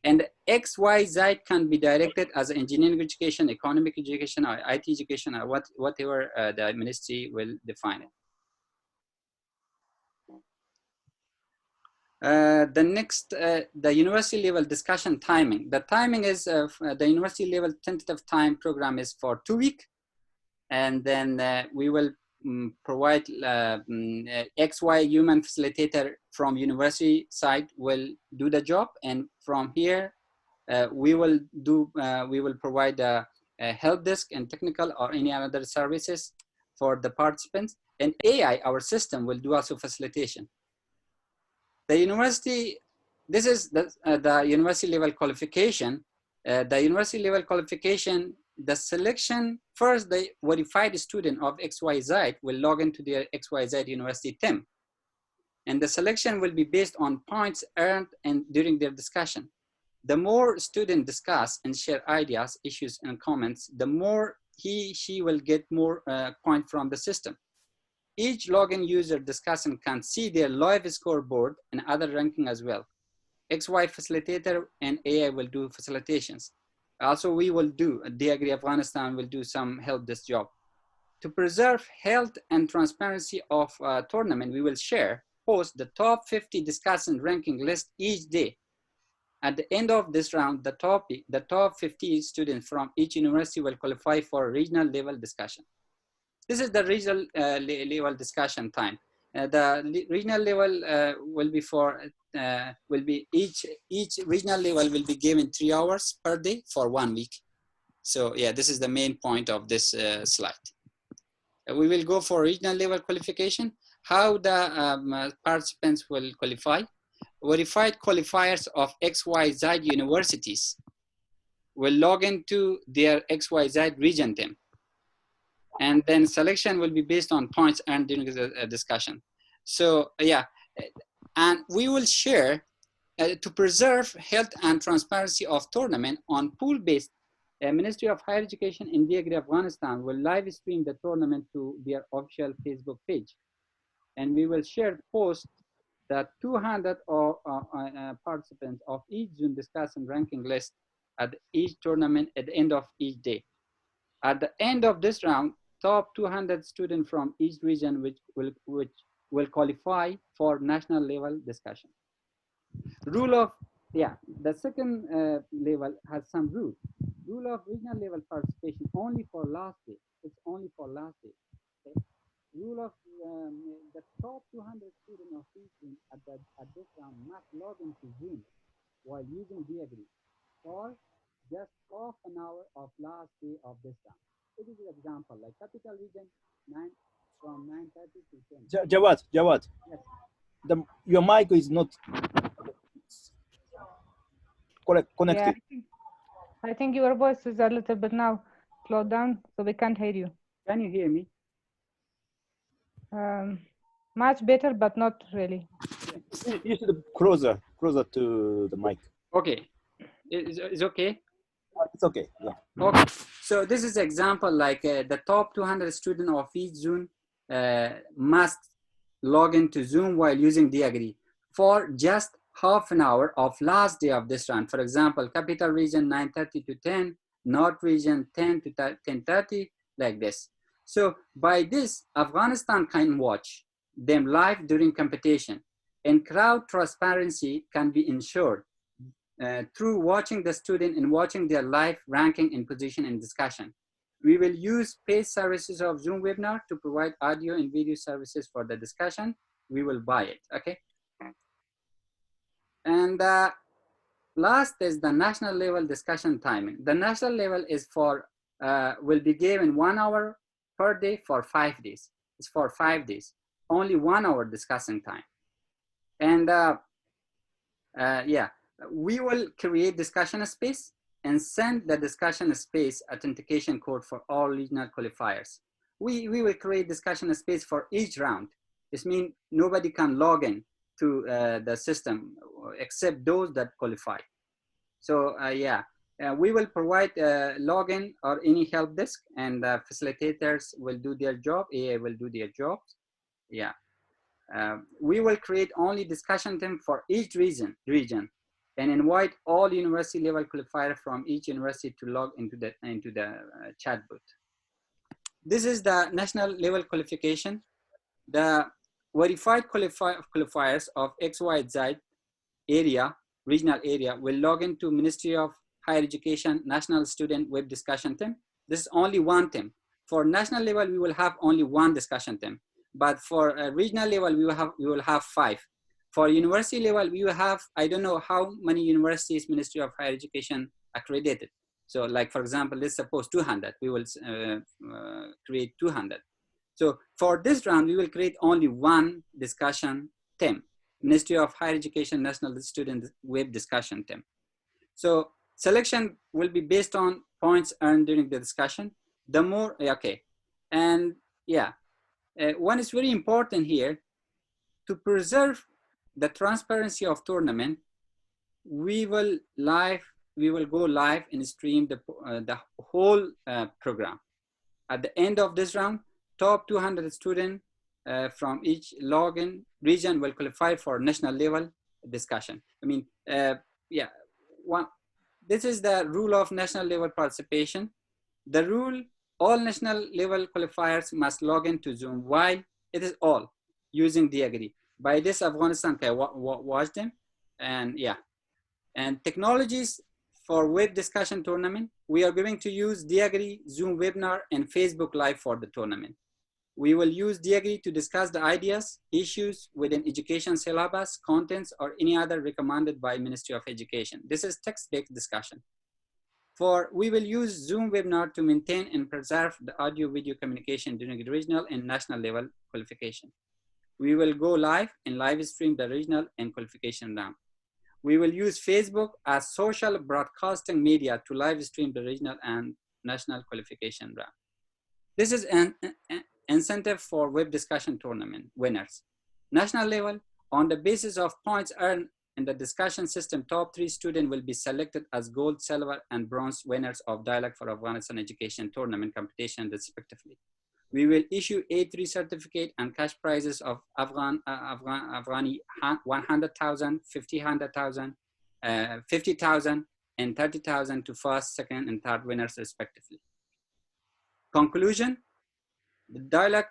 And XYZ can be directed as engineering education, economic education, or IT education, or whatever the ministry will define it. The next, the university level discussion timing. The timing is, the university level tentative time program is for 2 weeks. And then we will provide XY human facilitator from university side will do the job. And from here, we will provide a help desk and technical or any other services for the participants. And AI, our system, will do also facilitation. The university, this is the university level qualification. The university level qualification, the selection, first the verified student of XYZ will log into their XYZ University TIM. And the selection will be based on points earned and during their discussion. The more students discuss and share ideas, issues, and comments, the more she will get more points from the system. Each login user discussing can see their live scoreboard and other ranking as well. XY facilitator and AI will do facilitations. Also, we will do, DAGRI Afghanistan will do some help this job. To preserve health and transparency of tournament, we will post the top 50 discussion ranking list each day. At the end of this round, the top 50 students from each university will qualify for regional level discussion. This is the regional level discussion time. The regional level will be for, each regional level will be given 3 hours per day for 1 week. So yeah, this is the main point of this slide. We will go for regional level qualification. How the participants will qualify. Verified qualifiers of XYZ universities will log into their XYZ region team. And then selection will be based on points earned during the discussion. So yeah, and we will share to preserve health and transparency of tournament on pool-based. Ministry of Higher Education in DAGRI Afghanistan will live stream the tournament to their official Facebook page. And we will share post that 200 participants of each Zoom discussion ranking list at each tournament at the end of each day. At the end of this round, top 200 students from each region which will qualify for national level discussion. Rule of, yeah, the second level has some rules. Rule of regional level participation only for last day. It's only for last day. Okay? Rule of the top 200 students of each Zoom at this round must log into Zoom while using DAGRI for just half an hour of last day of this round. This is an example, like capital region, from 9:30 to 10. Jawad, Yes. Your mic is not connected. Yeah, I think your voice is a little bit now slowed down, so we can't hear you. Can you hear me? Much better, but not really. You should closer to the mic. Okay, is okay? It's okay, yeah. Okay, so this is example like the top 200 students of each Zoom must log into Zoom while using DAGRI for just half an hour of last day of this round. For example, capital region 9:30 to 10, North region 10 to 10:30, like this. So by this, Afghanistan can watch them live during competition, and crowd transparency can be ensured through watching the student and watching their live ranking and position and discussion. We will use paid services of Zoom webinar to provide audio and video services for the discussion. We will buy it, okay? And last is the national level discussion timing. The national level is for, will be given 1 hour per day for 5 days. It's for 5 days, only 1 hour discussing time. And yeah, we will create discussion space and send the discussion space authentication code for all regional qualifiers. We will create discussion space for each round. This means nobody can log in to the system except those that qualify. So yeah, we will provide login or any help desk, and facilitators will do their job, AI will do their jobs. Yeah. We will create only discussion team for each region, and invite all university level qualifiers from each university to log into the chat booth. This is the national level qualification. The verified qualifiers of XYZ area, regional area, will log into Ministry of Higher Education National Student Web Discussion Team. This is only one team. For national level, we will have only one discussion team. But for regional level, we will have 5. For university level, we will have, I don't know how many universities Ministry of Higher Education accredited. So like, for example, let's suppose 200, we will create 200. So for this round, we will create only one discussion team, Ministry of Higher Education National Student Web Discussion Team. So selection will be based on points earned during the discussion. The more, okay. And yeah, one is very important here, to preserve the transparency of tournament, we will go live and stream the whole program. At the end of this round, top 200 students from each login region will qualify for national level discussion. I mean, yeah, this is the rule of national level participation. The rule, all national level qualifiers must log into Zoom. Why? It is all using Diagri. By this, Afghanistan can watch them. And yeah, and technologies for web discussion tournament, we are going to use Diagri, Zoom webinar, and Facebook Live for the tournament. We will use Diagri to discuss the ideas, issues within education syllabus, contents, or any other recommended by Ministry of Education. This is text-based discussion. We will use Zoom webinar to maintain and preserve the audio-video communication during the regional and national level qualification. We will go live and live stream the regional and qualification round. We will use Facebook as social broadcasting media to live stream the regional and national qualification round. This is an incentive for web discussion tournament winners. National level, on the basis of points earned in the discussion system, top 3 students will be selected as gold, silver, and bronze winners of Dialogue for Afghanistan Education tournament competition respectively. We will issue A3 certificate and cash prizes of Afghani 100,000, 50,000, 50,000, and 30,000 to first, second, and third winners respectively. Conclusion, the Dialogue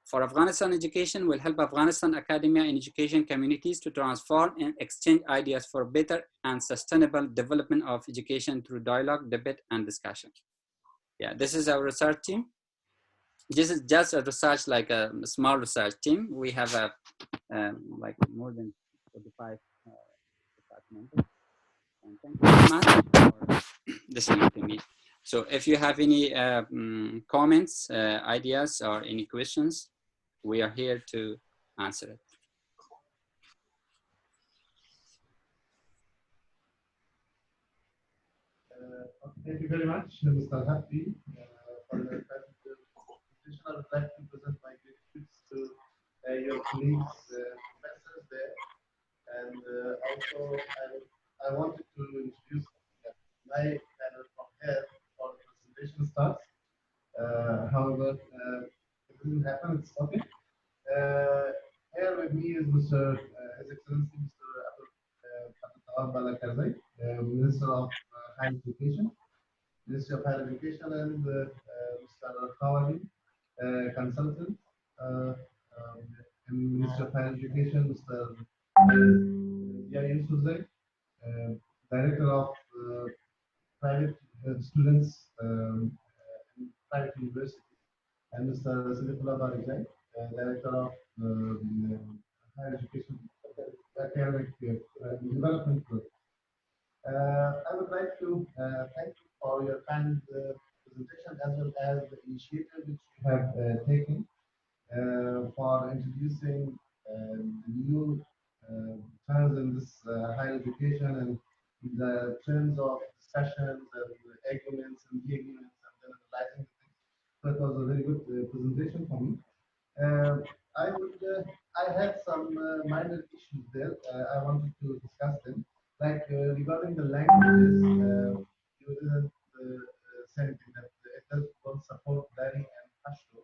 for Afghanistan Education will help Afghanistan academia and education communities to transform and exchange ideas for better and sustainable development of education through dialogue, debate, and discussion. Yeah, this is our research team. This is just a research, like a small research team. We have like more than 45 members. And thank you very much for listening to me. So if you have any comments, ideas, or any questions, we are here to answer it. Thank you very much, Mr. Happy, for the presentation. I would like to present my gratitude to your colleagues, professors there, and also I wanted to introduce my panel from here for the presentation starts. However, it doesn't happen. It's okay. Here with me is Mr. His Excellency Mr. Abdul Balakarzai, Minister of Higher Education. Ministry of Higher Education, and Mr. Khawali, consultant in Ministry of Higher Education, Mr. Yusufzai, Director of Private Students in Private Universities, and Mr. Siddiqullah Barizai, Director of Higher Education Academic Development Group. I would like to thank you for your kind presentation, as well as the initiative which you have taken for introducing new terms in this higher education, and the terms of discussions and agreements and de-agreements, and then analyzing things. So it was a very good presentation for me. I had some minor issues there. I wanted to discuss them. Like regarding the languages, you didn't say anything that it does not support Dari and Pashto.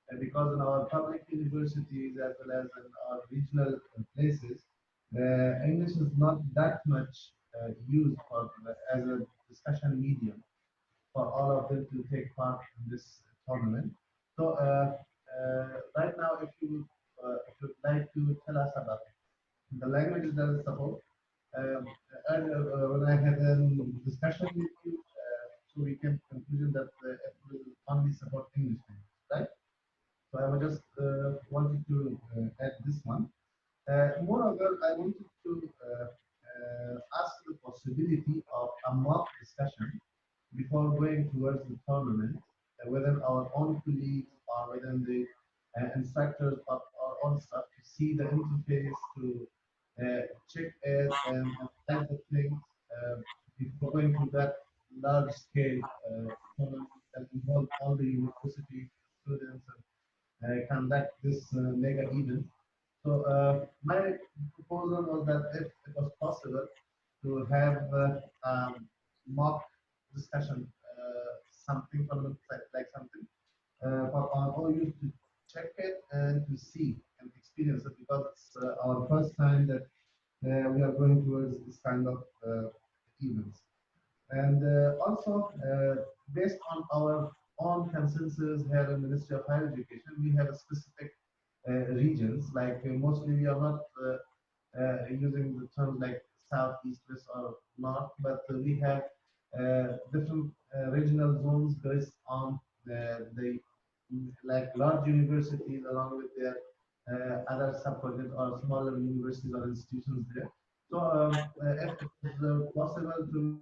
And because in our public universities as well as in our regional places, English is not that much used for as a discussion medium for all of them to take part in this tournament. So right now, if you'd like to tell us about the languages that is support, earlier when I had a discussion with you, so we came to the conclusion that it will only support English language, right? So I was just wanted to add this one. Moreover, I wanted to ask the possibility of a mock discussion before going towards the tournament, whether our own colleagues or whether the instructors or our own staff to see the interface, to check it and analyze the things before going to that large scale tournament that involve all the university students and conduct this mega event. So my proposal was that if it was possible to have mock discussion, something from the site, like something for all you to check it and to see and experience it, because it's our first time that we are going towards this kind of events. And also, based on our own consensus here in Ministry of Higher Education, we have a specific regions, like mostly we are not using the terms like south, east, west, or north, but we have different regional zones based on the like large universities along with their other sub-projects or smaller universities or institutions there. So if it is possible to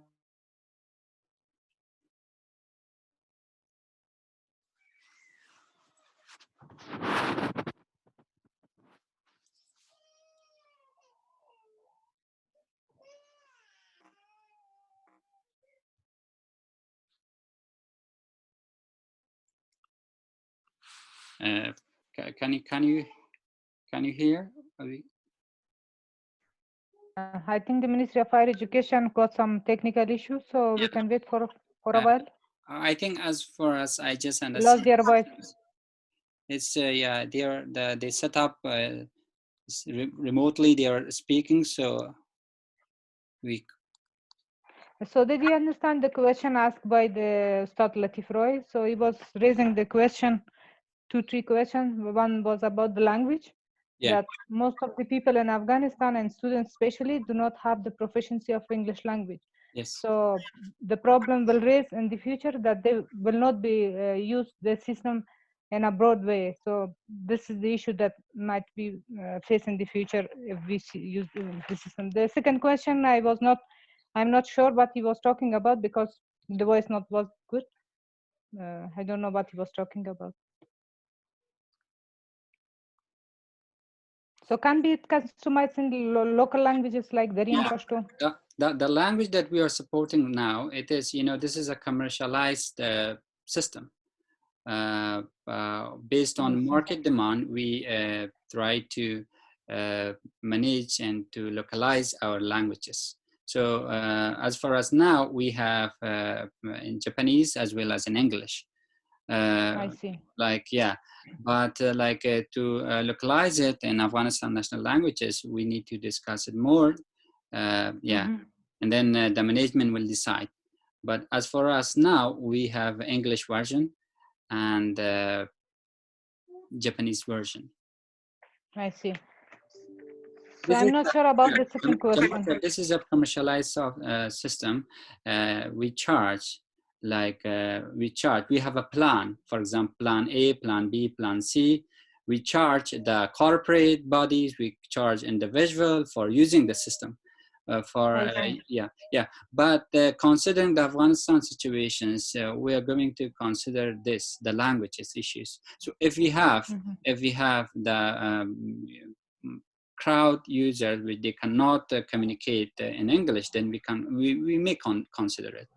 can you hear? I think the Ministry of Higher Education got some technical issues, so we can wait for a while. I think as far as I just Lost understand, their voice. it's yeah, they set up remotely. They are speaking, so we. So did you understand the question asked by the Ustad Latif Roy? So he was raising the question, 2-3 questions. One was about the language, that most of the people in Afghanistan and students especially do not have the proficiency of English language. Yes. So the problem will raise in the future that they will not be use the system in a broad way. So this is the issue that might be faced in the future if we use the system. The second question, I'm not sure what he was talking about because the voice not was good. I don't know what he was talking about. So can be customized in local languages like Dari and Pashto? The language that we are supporting now, it is, this is a commercialized system. Based on market demand, we try to manage and to localize our languages. So as far as now, we have in Japanese as well as in English. I see. Like, yeah, but to localize it in Afghanistan national languages, we need to discuss it more. And then the management will decide. But as for us now, we have English version and Japanese version. I see. So I'm not sure about the second question. This is a commercialized system. We charge, we have a plan, for example, plan A, plan B, plan C. We charge the corporate bodies, we charge individual for using the system. But considering the Afghanistan situations, we are going to consider the languages issues. So if we have the crowd users which they cannot communicate in English, then we may consider it.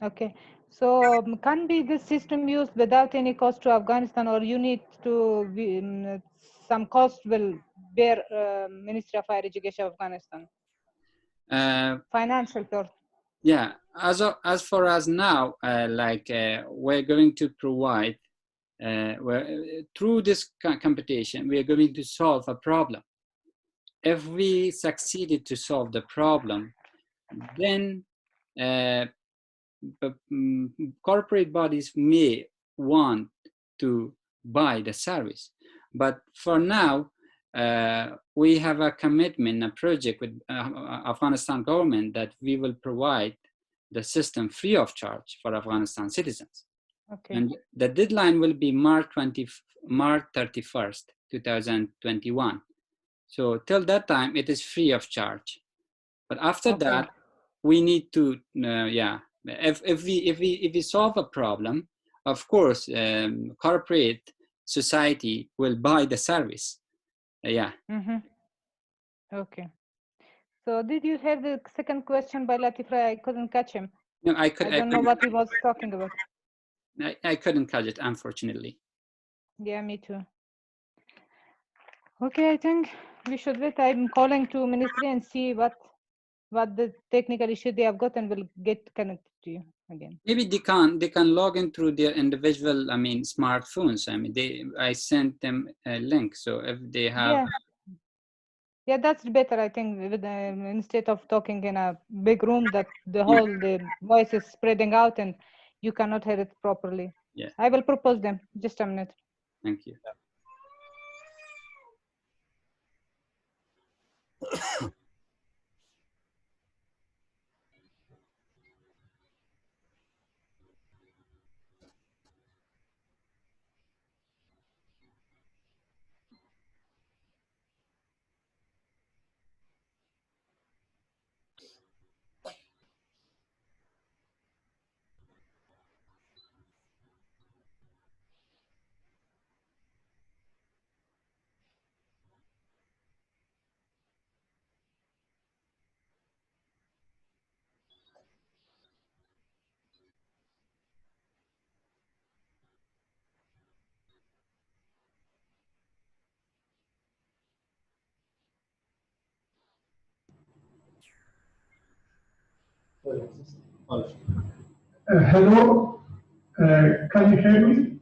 Okay, so can be this system used without any cost to Afghanistan, or you need to some cost will bear Ministry of Higher Education of Afghanistan? Financial cost. Yeah, as far as now, we're going to provide through this competition, we are going to solve a problem. if we succeeded to solve the problem, then corporate bodies may want to buy the service. But for now, we have a commitment, a project with Afghanistan government that we will provide the system free of charge for Afghanistan citizens. Okay. And the deadline will be March 31st, 2021. So till that time, it is free of charge. But after Okay. that, we need to, if we solve a problem, of course, corporate society will buy the service. Yeah. Okay. So did you have the second question by Latif Rai? I couldn't catch him. No, I don't know what he was talking about. I couldn't catch it, unfortunately. Yeah, me too. Okay, I think we should wait. I'm calling to ministry and see what the technical issue they have got, and we'll get connected to you again. Maybe they can log in through their individual, smartphones. I sent them a link, so if they have. Yeah, that's better. I think with, instead of talking in a big room that the voice is spreading out and you cannot hear it properly. Yeah. I will propose them. Just a minute. Thank you. Hello, can you hear me?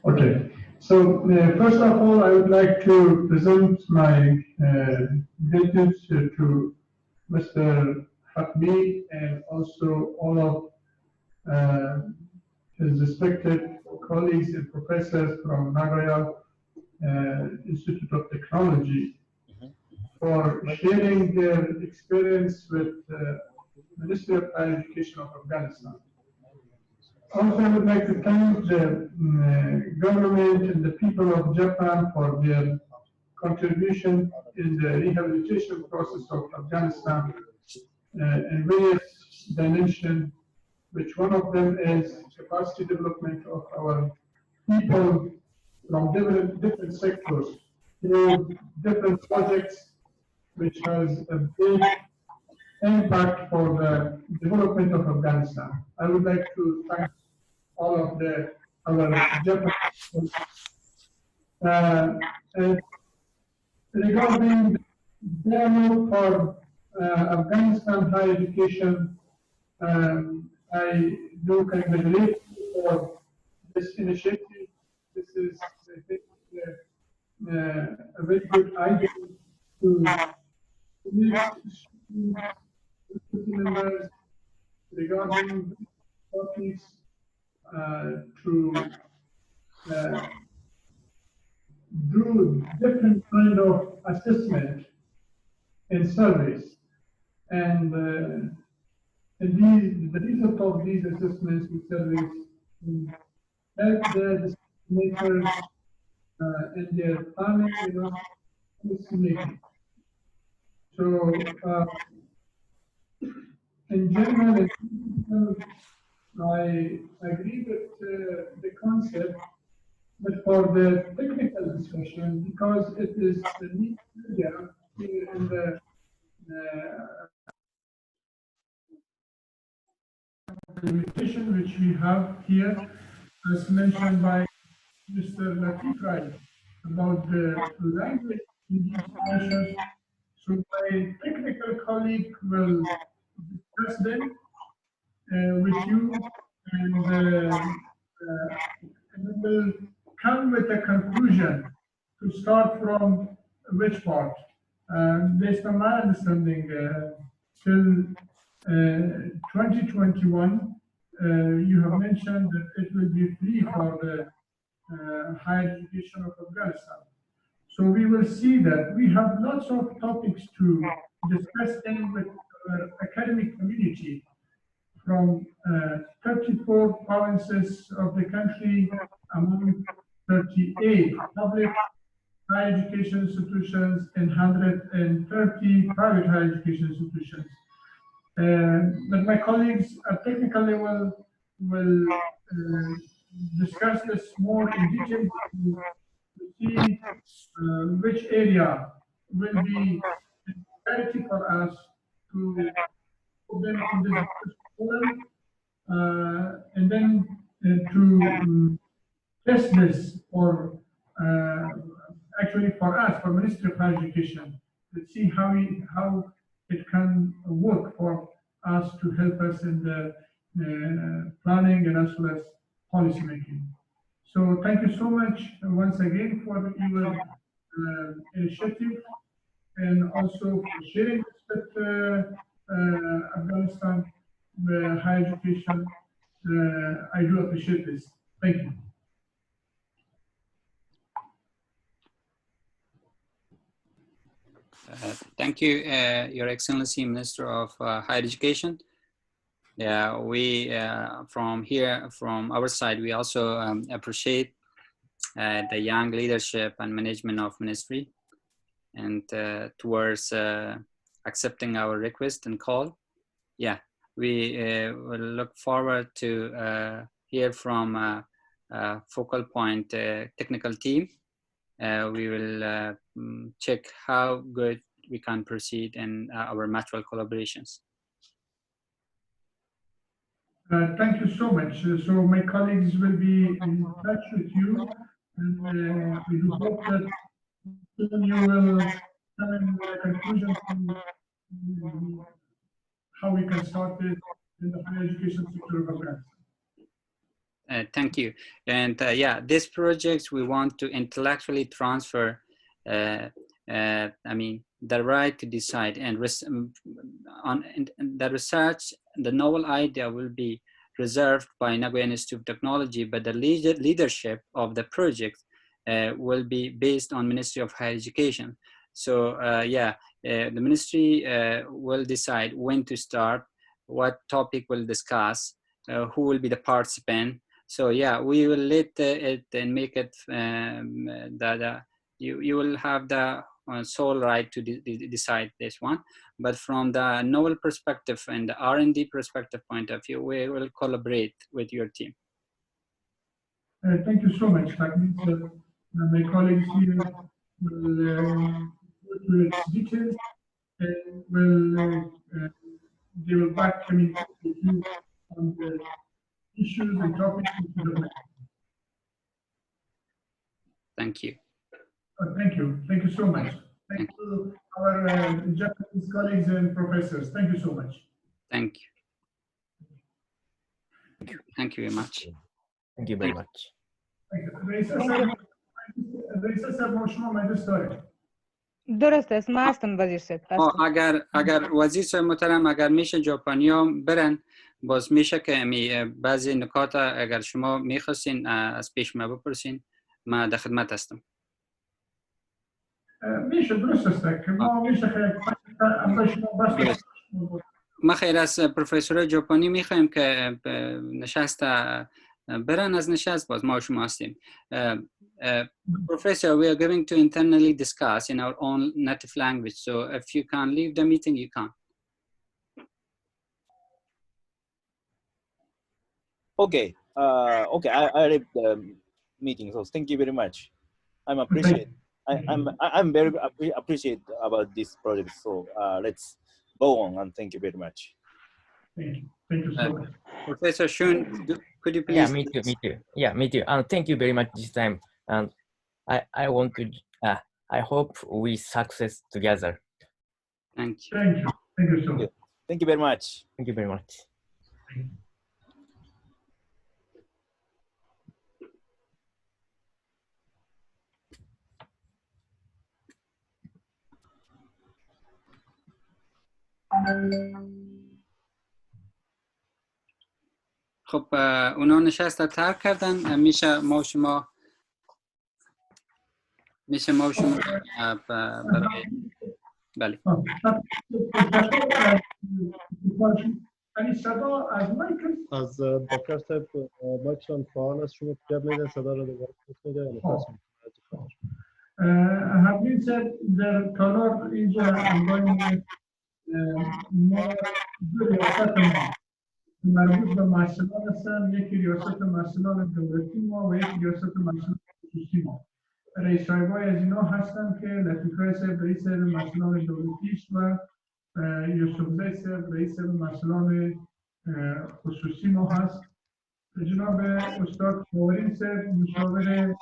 Okay, so first of all, I would like to present my greetings to Mr. Hakmi and also all of his respected colleagues and professors from Nagoya Institute of Technology for sharing their experience with Ministry of Higher Education of Afghanistan. Also, I would like to thank the government and the people of Japan for their contribution in the rehabilitation process of Afghanistan in various dimensions, which one of them is capacity development of our people from different sectors through different projects, which has a big impact for the development of Afghanistan. I would like to thank all of our Japanese. Regarding the dialogue for Afghanistan higher education, I do congratulate you for this initiative. This is, I think, a very good idea to meet members regarding topics to do different kind of assessment and surveys. And the result of these assessments and surveys help the decision makers in their planning, policy making. So, in general, I agree with the concept, but for the technical discussion, because it is a neat area here in the limitation which we have here, as mentioned by Mr. Latif Rai, about the language in these sessions. So my technical colleague will discuss them with you, and we will come with a conclusion to start from which part? Based on my understanding, till 2021, you have mentioned that it will be free for the higher education of Afghanistan. So we will see that we have lots of topics to discuss in with our academic community from 34 provinces of the country among 38 public higher education institutions and 130 private higher education institutions. But my colleagues at technical level will discuss this more in detail to see which area will be priority for us to put them in this forum, and then to test this for actually for us, for Ministry of Higher Education, to see how it can work for us to help us in the planning and as well as policy making. So thank you so much once again for your initiative and also for sharing this with Afghanistan higher education. I do appreciate this. Thank you. Thank you, Your Excellency, Minister of Higher Education. Yeah, we from here, from our side, we also appreciate the young leadership and management of ministry and towards accepting our request and call. Yeah, we will look forward to hear from focal point technical team. We will check how good we can proceed in our mutual collaborations. Thank you so much. So my colleagues will be in touch with you, and we do hope that soon you will come in with a conclusion to how we can start this in the higher education sector of Afghanistan. Thank you. And yeah, this project we want to intellectually transfer, I mean, the right to decide and on the research, the novel idea will be reserved by Nagoya Institute of Technology, but the leadership of the project will be based on Ministry of Higher Education. So yeah, the ministry will decide when to start, what topic we'll discuss, who will be the participant. So yeah, we will let it and make it that you will have the sole right to decide this one. But from the novel perspective and the R&D perspective point of view, we will collaborate with your team. Thank you so much. That means my colleagues here will go through its details and will they will back communicate with you on the issues and topics. Thank you. Thank you. Thank you so much. Thank you, our Japanese colleagues and professors. Thank you so much. Thank you. Thank you very much. Thank you very much. رئیس صاحب ما شما مجلس داریم. درست است، ما هستم وزیر صاحب. اگر وزیر صاحب محترم اگر میشه ژاپنیا برن، باز میشه که بعضی نکات اگر شما میخواستین از پیش ما بپرسین، ما در خدمت هستم. میشه، درست است که ما میشه خیلی ما خیر از پروفسور ژاپنی میخوایم که نشست برن، از نشست باز ما شما هستیم. Professor, we are going to internally discuss in our own native language. So if you can leave the meeting, you can. Okay. Okay. I leave the meeting. So thank you very much. I'm very appreciate about this project. So let's go on and thank you very much. Thank you. Thank you so much. Professor Shun, could you please? Yeah, me too. Me too. Yeah, me too. And thank you very much this time. And I want to. I hope we success together. Thank you. Thank you. Thank you so much. Thank you very much. Thank you very much. خب اونا نشست ترک کردن. میشه ما و شما برای بله. از دکتر صاحب مایکشان فعال است، شما جواب میدن صدا رو دوباره میده. Having said there color is ongoing ما دو ریاست مربوط به محصولات هستن، یکی ریاست محصولات دولتی ما و یکی ریاست محصولات خصوصی ما. رئیس صاحبای از اینا هستن که لطیفه صاحب رئیس محصولات دولتیش و یوسفزای صاحب رئیس محصولات خصوصی ما هست. جناب استاد فوری صاحب مشاور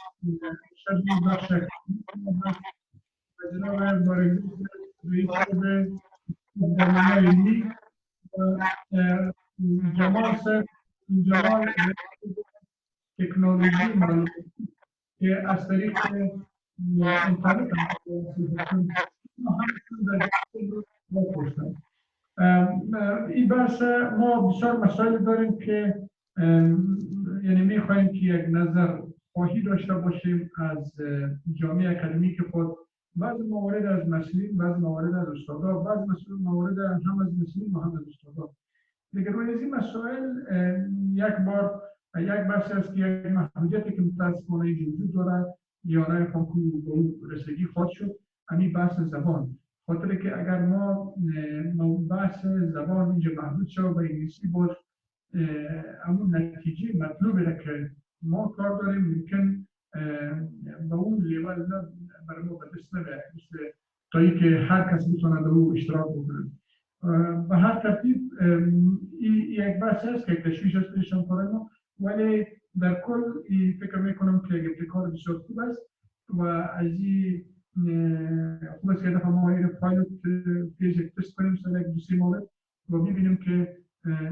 شبیه بخش هست و جناب بارگی صاحب رئیس برنامه لیگ و جمال صاحب جمال تکنولوژی معلوماتی که از طریق اینترنت این بحث ما بسیار مسائل داریم که یعنی میخواهیم که یک نظر خواهی داشته باشیم از جامعه اکادمیک خود، بعض موارد از مسئولین، بعض موارد از استادا، بعض موارد هم از مسئولین و هم از استادا. دیگر روی از این مسائل یک بار یک بحث است که یک محدودیتی که متاسفانه وجود دارد یا نه کنکور به اون رسیدگی خواهد شد، همین بحث زبان. خاطر که اگر ما بحث زبان اینجا محدود شد به انگلیسی باز همون نتیجه مطلوبی را که ما کار داریم ممکن به اون لیول برای ما به دست نبره، مثل تایی که هر کس بتونه در اون اشتراک بکنه. به هر ترتیب یک بحث هست که تشویش است پیشان کار ما، ولی در کل فکر میکنم که یک ابتکار بسیار خوب است و از این خوب است که دفعه ما این پایلوت پیج تست کنیم سال یک دوستی مورد و ببینیم که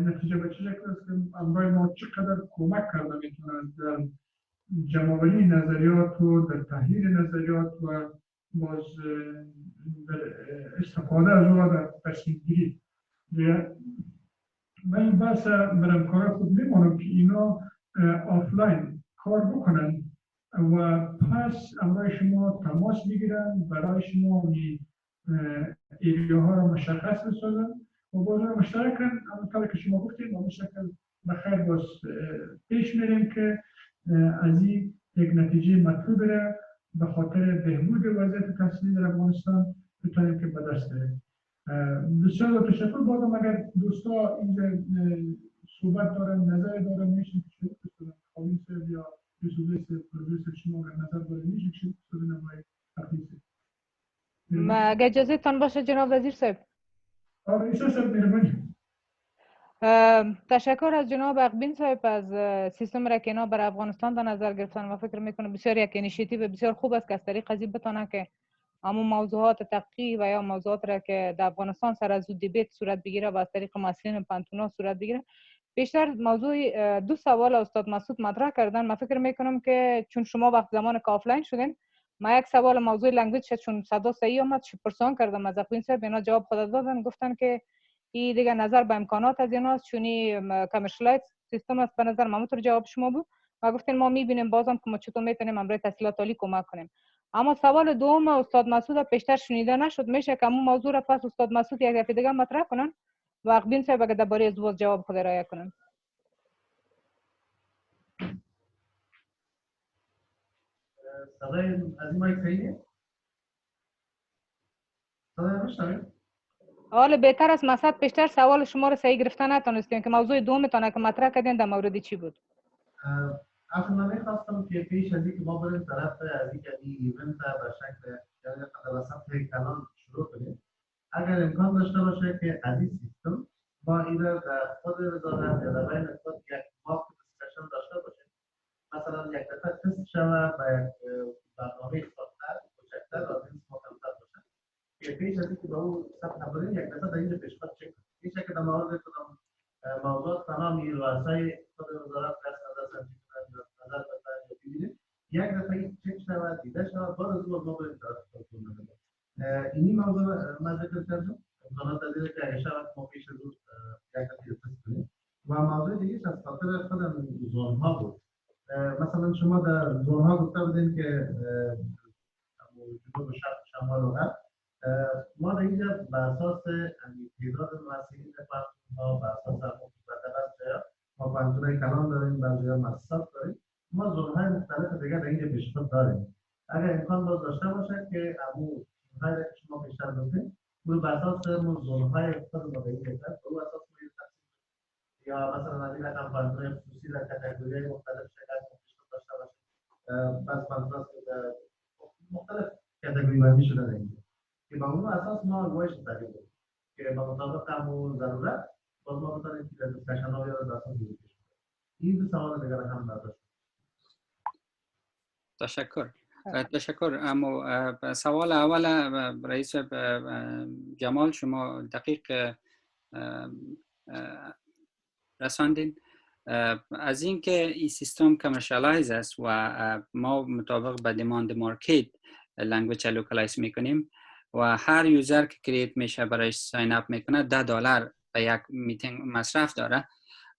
نتیجه به چه شکل است که امرای ما چقدر کمک کرده میتونه در جمع‌آوری نظریات و در تحلیل نظریات و باز در استفاده از اون در تصمیم گیری. من این بحث برم کار خود میمانم که اینا آفلاین کار بکنن و پس امرای شما تماس بگیرن، برای شما ایریاها را مشخص بسازن و باز را مشترک کن. همونطور که شما گفتید و شکل بخیر باز پیش میریم که از این یک نتیجه مطلوب را به خاطر بهبود وضعیت تحصیلی در افغانستان بتونیم که به دست بریم. بسیار تشکر. بازم اگر دوستا اینجا صحبت دارن، نظر دارن، میشه شروع کنن. خانم صاحب یا یوسف صاحب پروفسور شما اگر نظر دارن میشه شروع کنن و تحقیق. اگر اجازه تان باشه جناب وزیر صاحب. آره ایشون صاحب مهربانی. تشکر از جناب اقبین صاحب از سیستم را که اینا بر افغانستان در نظر گرفتن و فکر میکنم بسیار یک اینیشیتیو بسیار خوب است که از طریق از این بتونه که همون موضوعات تحقیقی و یا موضوعات را که در افغانستان سر از دیبیت صورت بگیره و از طریق مسئولین پانتونا صورت بگیره. بیشتر موضوع دو سوال استاد مسعود مطرح کردن. من فکر میکنم که چون شما وقت زمان که آفلاین شدین، ما یک سوال موضوع لنگویج چون صدا صحیح اومد پرسان کردم از اقبین صاحب، اینا جواب خود دادن، گفتن که این دیگه نظر به امکانات از ایناست چونی کامرشلایز سیستم است. به نظر ما جواب شما بود و گفتین ما میبینیم بازم که ما چطور میتونیم امروز تحصیلات عالی کمک کنیم. اما سوال دوم استاد مسعود پیشتر شنیده نشد، میشه که همون موضوع را پس استاد مسعود یک دفعه دیگه مطرح کنن و اقبین صاحب اگه درباره از باز جواب خود ارائه کنن. صدای از این مایک صحیحه؟ صدای نمیشنوید؟ حالا بهتر است مسعود پیشتر سوال شما رو صحیح گرفتن نتونستیم که موضوع دومتون که مطرح کردین در مورد چی بود؟ اصلا من می‌خواستم که پیش از اینکه ما بریم طرف از اینکه این ایونت به شکل یعنی توسط کانال شروع کنیم، اگر امکان داشته باشه که از این سیستم ما این را در خود وزارت یا در بین خود یک ماک دیسکشن داشته باشیم، مثلا یک دفعه تست شود و یک برنامه ساختر کوچکتر آدینس مکمل باشه که پیش از اینکه به اون سطح بریم یک دفعه در اینجا پیشخط چک کنیم. این شکل در مورد کدام موضوعات تمامی رؤسای خود وزارت نظر ببینید یک دفعه چک شود، دیده شود، بعد از اون ما بریم طرف کنیم. اینی موضوع ما ذکر کردم امتحانات داده که اگه شب ما پیش رو یک تست کنیم و موضوع دیگه از خاطر خود زون ها بود. مثلا شما در زون ها گفته بودین که جنوب شمال و غرب ما در اینجا بر اساس تعداد ممثلین ها بر اساس ما پنجره کلان داریم، بعضی ها مصرف داریم، ما زونهای مختلف دیگر در اینجا پیشرفت داریم. اگر امکان باز داشته باشه که امو زونهای که شما بیشتر بکنید اون بر اساس زونهای خود ما در اینجا کرد و اساس یا مثلا از این رقم پنجره خصوصی در کاتگوری‌های مختلف شرکت پیشرفت داشته باشه، بس پنجره مختلف کاتگوری بندی شده در اینجا که با اون اساس ما رویش تغییر بدیم که با مطابق همون ضرورت باز ما بتونیم که دیسکشن ها یا داستان دیگه بشه. این دو سوال دیگر هم نداشت. تشکر. اما سوال اول رئیس جمال شما دقیق رساندین از اینکه این سیستم کامرشالایز است و ما مطابق به دیماند مارکت لنگویج لوکالایز میکنیم و هر یوزر که کریت میشه برایش ساین اپ میکنه $10 به یک میتینگ مصرف داره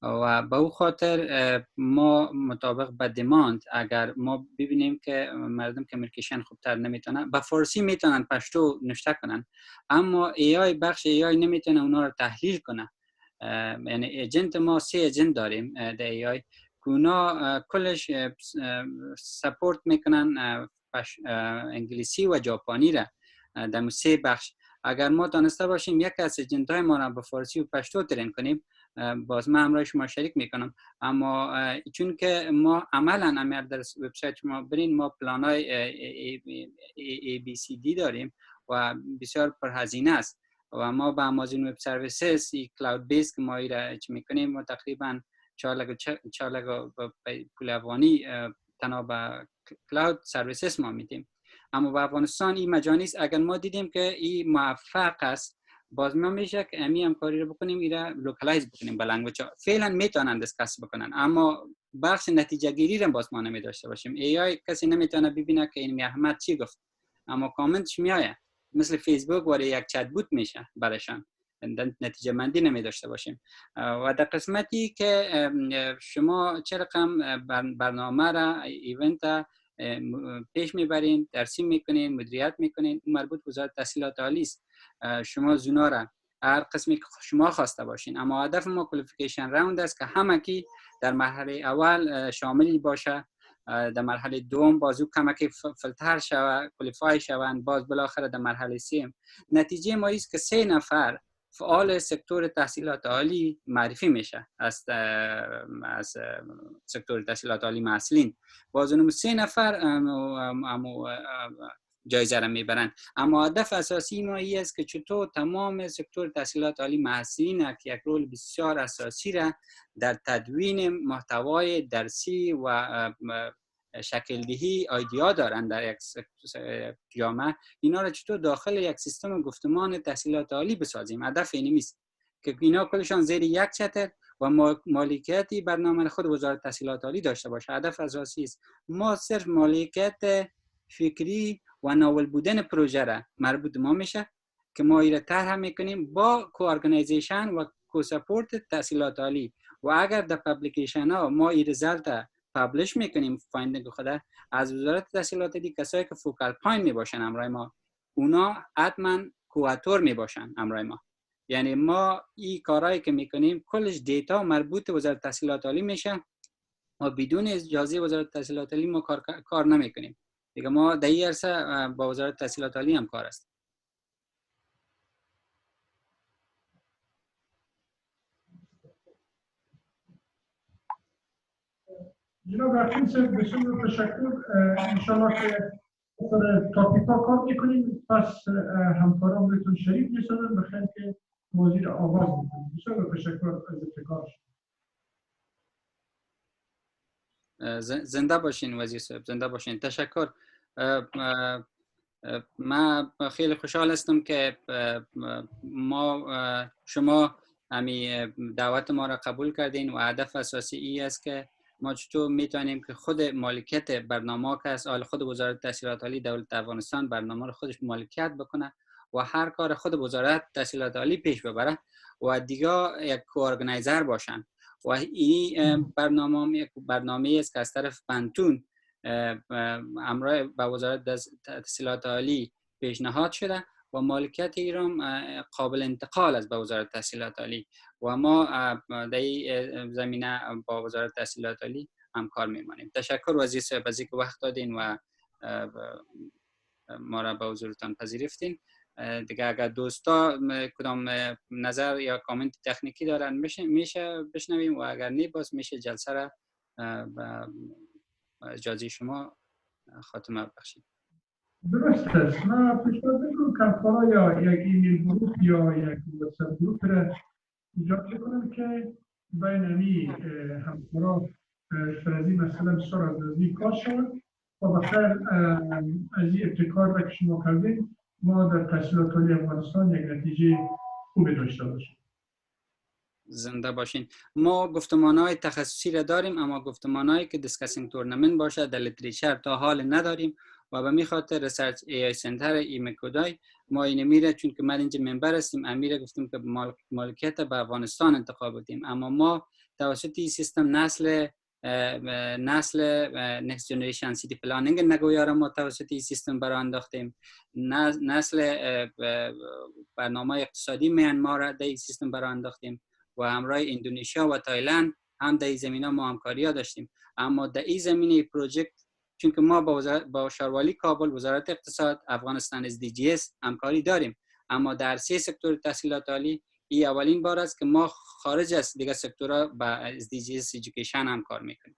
و به او خاطر ما مطابق به دیماند اگر ما ببینیم که مردم کمیونیکیشن خوبتر نمیتونن به فارسی میتونن پشتو نوشته کنن اما بخش AI نمیتونه اونا رو تحلیل کنه. یعنی ایجنت ما 3 ایجنت داریم در AI که اونا کلش سپورت میکنن انگلیسی و ژاپنی را در 3 بخش. اگر ما دانسته باشیم یک از ایجنت های ما را به فارسی و پشتو ترین کنیم باز من همراه شما شریک میکنم. اما چون که ما عملا امیر در وبسایت ما برین ما پلان های ABCD داریم و بسیار پرهزینه است و ما با آمازون وب سرویسز کلاود بیس که ما ایره چی میکنیم ما تقریبا 4 لگ پول افغانی تنها به کلاود سرویسز ما میدیم. اما با افغانستان این مجانی است. اگر ما دیدیم که این موفق است باز ما میشه که امی همکاری رو بکنیم ایره لوکالایز بکنیم به لنگویج ها. فعلا میتونن دسکس بکنن اما بخش نتیجه گیری رو باز ما نمی داشته باشیم. AI کسی نمیتونه ببینه که این احمد چی گفت اما کامنتش میآید مثل فیسبوک ولی یک چت بوت میشه برایشان نتیجه مندی نمی داشته باشیم. و در قسمتی که شما چه رقم برنامه را ایونت پیش میبرین، درسی میکنین، مدیریت میکنین، مربوط به وزارت تحصیلات عالی است. شما زونا را هر قسمی که شما خواسته باشین اما هدف ما کوالیفیکیشن راوند است که همه کی در مرحله اول شاملی باشه، در مرحله دوم بازو کمکی فلتر شوه کوالیفای شوند، باز بالاخره در مرحله سیم نتیجه ما است که 3 نفر فعال سکتور تحصیلات عالی معرفی میشه از سکتور تحصیلات عالی محصلین، باز اونم 3 نفر جایزه را میبرند. اما هدف اساسی ما این است که چطور تمام سکتور تحصیلات عالی محصلین که یک رول بسیار اساسی را در تدوین محتوای درسی و شکل دهی ایدیا دارند در یک جامعه، اینا را چطور داخل یک سیستم گفتمان تحصیلات عالی بسازیم. هدف اینمی است که اینا کلشان زیر یک چتر و مالکیتی برنامه خود وزارت تحصیلات عالی داشته باشه. هدف اساسی است ما صرف مالکیت فکری و ناول بودن پروژه را مربوط ما میشه که ما ایره طرح میکنیم با کوارگانیزیشن و کو سپورت تحصیلات عالی و اگر در پابلیکیشن ها ما این رزالت پابلش میکنیم فایندینگ خدا از وزارت تحصیلات عالی کسایی که فوکال پوینت میباشن امرای ما اونا حتما کواتور میباشن امرای ما. یعنی ما این کارهایی که میکنیم کلش دیتا مربوط وزارت تحصیلات عالی میشه و بدون اجازه وزارت تحصیلات عالی ما کار نمیکنیم دیگه. ما در این عرصه با وزارت تحصیلات عالی هم کار است. جناب رحیم صاحب بسیار تشکر. انشاءالله که تاپیک ها کار میکنیم پس همکاران بهتون شریک میشن بخیر که موضوع را آغاز میکنیم. بسیار تشکر از ابتکار. زنده باشین وزیر صاحب، زنده باشین. تشکر. من خیلی خوشحال هستم که شما همی دعوت ما را قبول کردین و هدف اساسی ای است که ما چطور میتونیم که خود مالکیت برنامه که از خود وزارت تحصیلات عالی دولت افغانستان برنامه رو خودش مالکیت بکنه و هر کار خود وزارت تحصیلات عالی پیش ببره و دیگه یک کوارگنایزر باشن و این برنامه یک برنامه است که از طرف پنتون امرای با وزارت تحصیلات عالی پیشنهاد شده و مالکیت ایران قابل انتقال است به وزارت تحصیلات عالی و ما در این زمینه با وزارت تحصیلات عالی همکار میمانیم. تشکر وزیر صاحب از اینکه وقت دادین و ما را به حضورتان پذیرفتین. دیگه اگر دوستا کدام نظر یا کامنت تکنیکی دارن میشه بشنویم و اگر نه باز میشه جلسه را با اجازه شما خاتمه بخشیم. درست است. من پیشنهاد میکنم کمپانا یا یک ایمیل گروپ یا یک واتساپ گروپ را ایجاد کنم که بین امی همکارا شرازی مثلا بسیار از نزدیک کار شود و بخیر از این ابتکار را که شما کردین ما در تحصیلات عالی افغانستان یک نتیجه خوبی داشته باشیم. زنده باشین. ما گفتمان‌های تخصصی را داریم اما گفتمان‌هایی که دیسکاسینگ تورنمنت باشه در لیتریچر تا حال نداریم و به می خاطر ریسرچ ای آی سنتر ایمکودای ما این میره چون که من اینجا ممبر هستیم امیر گفتیم که مالکیت به افغانستان انتخاب بدیم اما ما توسط این سیستم نسل نکست جنریشن سیتی پلانینگ نگویا را ما توسط این سیستم برای انداختیم نسل برنامه اقتصادی میانمار را در این سیستم برای انداختیم و همراه اندونزیا و تایلند هم در این زمینه ما همکاری ها داشتیم اما در این زمینه پروژکت چون که ما با شاروالی کابل وزارت اقتصاد افغانستان SDGs همکاری داریم اما در 3 سکتور تحصیلات عالی این اولین بار است که ما خارج از دیگه سکتورها با SDGs ایژوکیشن همکار میکنیم.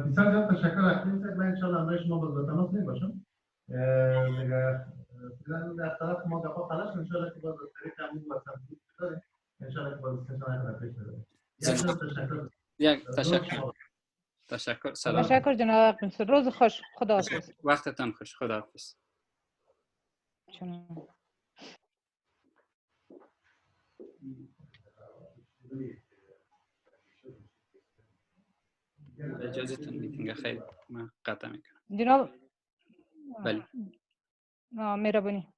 بسیار زیاد تشکر اخیر من ان شاء الله همراه شما باز به تماس میباشم. دیگه در طرف ما گپا خلاص ان شاء الله که باز از طریق همین واتساپ داریم ان شاء الله که باز سشن پیش ببریم. تشکر. سلام. تشکر جناب آقای. روز خوش. خداحافظ. وقتتان خوش. خداحافظ. اجازهتون میتونگه خیلی من قطع میکنم. جناب بله. مهربانی.